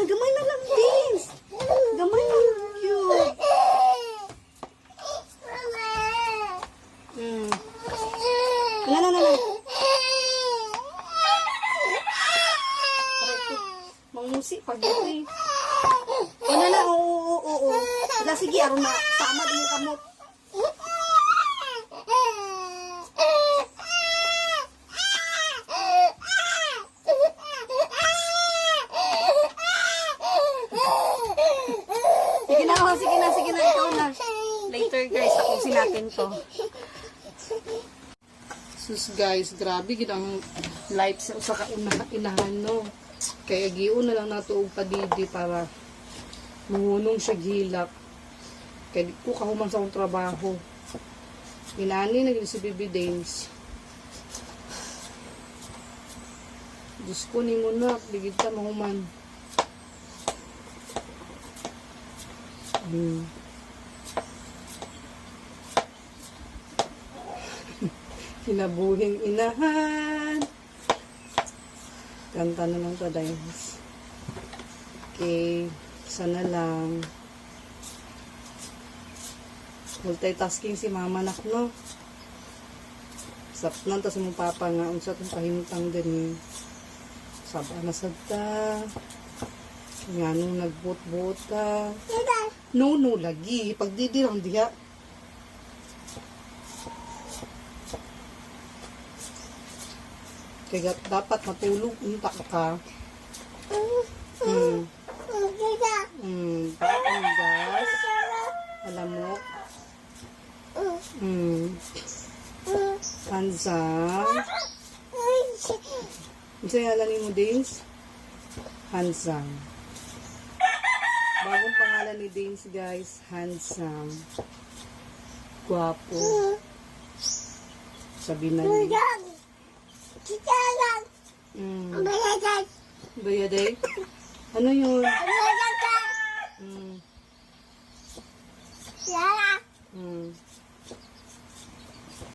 gamay na lang, Dins. Gamay na lang, cute. Na. Mangusi pag ito eh. Oo. Wala, sige, aron na. Tama din yung kamot. Sige na, ikaw na. Later guys, tapusin natin to. Sus guys, grabe ginang light sa usa ka inahan no. Kaya giun na lang nato og padidi para muhunong siya gilak. Kaya di ko kahuman sa akong trabaho. Inani na si Bibi Dames. Diyos ko ni mo na, ligid ka mahuman. Kinabuhing inahan. Kanta na lang to, guys. Okay, sana lang. Multitasking si mama nak, no? Sapnan ta sa mong papa nga, unsa itong kahimtang din. Saba na sadta. Nga nung nagbot-bota. No, lagi. Pag di lang diha. Kaya dapat matulog. Unta ka. Gas. Alam mo. Handsome. Isa yung alanin mo, Dins? Handsome. Bagong pangalan ni Dins, guys. Handsome. Guwapo. Sabi na niya. Bayaday? Ano yun?